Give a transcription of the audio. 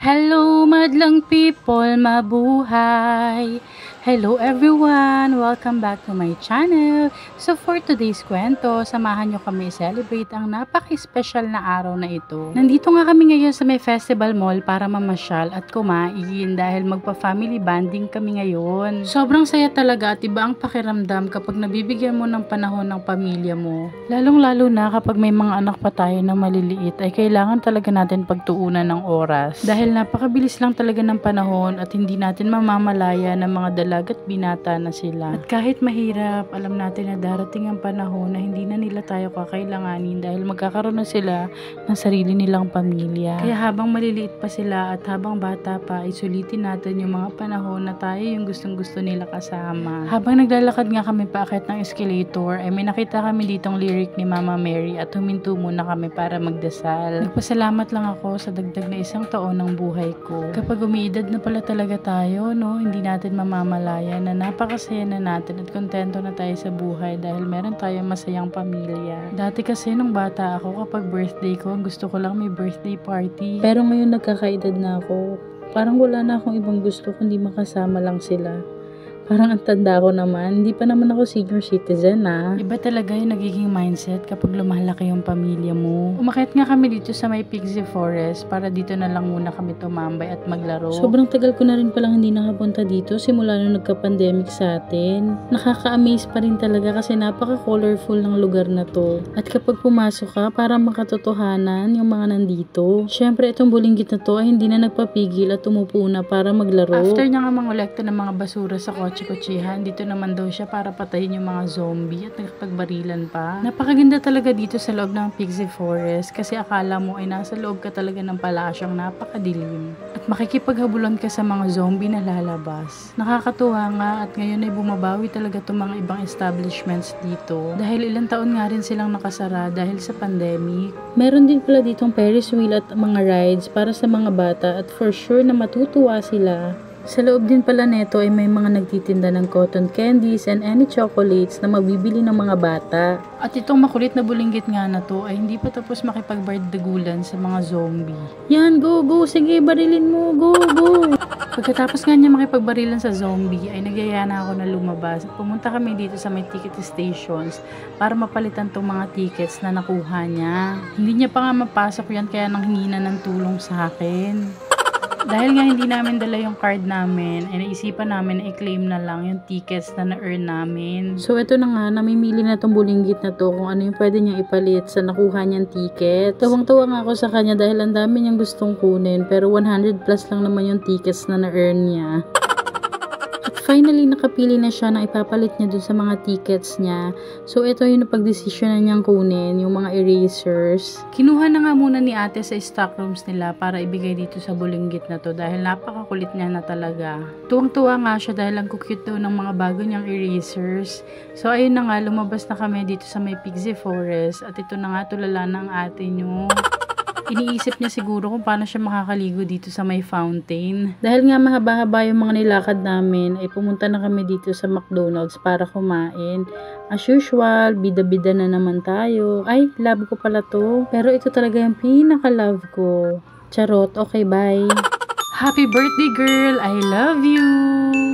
Hello madlang people, mabuhay! Hello everyone! Welcome back to my channel. So for today's kwento, samahan nyo kami celebrate ang napaka-special na araw na ito. Nandito nga kami ngayon sa may festival mall para mamasyal at kumain dahil magpa-family bonding kami ngayon. Sobrang saya talaga at iba ang pakiramdam kapag nabibigyan mo ng panahon ng pamilya mo. Lalong-lalo na kapag may mga anak pa tayo na maliliit ay kailangan talaga natin pagtuunan ng oras. Dahil napakabilis lang talaga ng panahon at hindi natin mamamalaya ng mga dalaga at binata na sila. At kahit mahirap, alam natin na darating ang panahon na hindi na nila tayo kakailanganin dahil magkakaroon na sila ng sarili nilang pamilya. Kaya habang maliliit pa sila at habang bata pa, isulitin natin yung mga panahon na tayo yung gustong-gusto nila kasama. Habang naglalakad nga kami paakyat ng escalator, ay may nakita kami ditong lyric ni Mama Mary at huminto muna kami para magdasal. Nagpasalamat lang ako sa dagdag na isang taon ng buhay ko. Kapag umiidad na pala talaga tayo, no, hindi natin mamamalaya na napakasaya na natin at kontento na tayo sa buhay dahil meron tayong masayang pamilya. Dati kasi nung bata ako, kapag birthday ko, gusto ko lang may birthday party. Pero ngayon nagkakaedad na ako, parang wala na akong ibang gusto kundi makasama lang sila. Parang ang tanda ko naman, hindi pa naman ako senior citizen Iba talaga yung nagiging mindset kapag lumalaki yung pamilya mo. Umakyat nga kami dito sa may Pigsy Forest para dito na lang muna kami tumambay at maglaro. Sobrang tagal ko na rin palang hindi nakapunta dito simula nung nagka-pandemic sa atin. Nakaka-amaze pa rin talaga kasi napaka-colorful ng lugar na to. At kapag pumasok ka, parang makatotohanan yung mga nandito. Syempre itong bulinggit na to ay hindi na nagpapigil at umupo na para maglaro. After niya nga mangolekta ng mga basura sa kutsihan, dito naman daw siya para patayin yung mga zombie at nagpagbarilan pa. Napakaganda talaga dito sa loob ng Pigsy Forest kasi akala mo ay nasa loob ka talaga ng palasyong napakadilim. At makikipaghabulan ka sa mga zombie na lalabas. Nakakatuwa nga at ngayon ay bumabawi talaga itong mga ibang establishments dito dahil ilang taon nga rin silang nakasara dahil sa pandemic. Meron din pala ditong Ferris wheel at mga rides para sa mga bata at for sure na matutuwa sila. Sa loob din pala neto ay may mga nagtitinda ng cotton candies and any chocolates na mabibili ng mga bata. At itong makulit na bulinggit nga na to ay hindi pa tapos makipagbardagulan sa mga zombie. Yan, go, go! Sige, barilin mo! Go, go! Pagkatapos nga niya makipagbarilan sa zombie ay nagyaya na ako na lumabas. Pumunta kami dito sa may ticket stations para mapalitan tong mga tickets na nakuha niya. Hindi niya pa nga mapasok yan kaya nanghingi na ng tulong sa akin. Dahil nga hindi namin dala yung card namin, ay naisipan namin na i-claim na lang yung tickets na na-earn namin. So ito na nga, namimili na tong bulinggit na to kung ano yung pwede niyang ipalit sa nakuha niyang ticket. Tawang-tawa nga ako sa kanya dahil ang dami niyang gustong kunin pero 100 plus lang naman yung tickets na na-earn niya. Finally, nakapili na siya na ipapalit niya dun sa mga tickets niya. So, ito yung napag-desisyon na niyang kunin, yung mga erasers. Kinuha na nga muna ni ate sa stock rooms nila para ibigay dito sa bulinggit na to dahil napakakulit niya na talaga. Tuwang-tuwa nga siya dahil ang cute daw ng mga bago niyang erasers. So, ayun na nga, lumabas na kami dito sa may Pigsy Forest at ito na nga, tulala ng ate niyo. Iniisip niya siguro kung paano siya makakaligo dito sa may fountain. Dahil nga mahaba-haba yung mga nilakad namin, ay pumunta na kami dito sa McDonald's para kumain. As usual, bida-bida na naman tayo. Ay, love ko pala to. Pero ito talaga yung pinaka-love ko. Charot, okay, bye. Happy birthday, girl! I love you!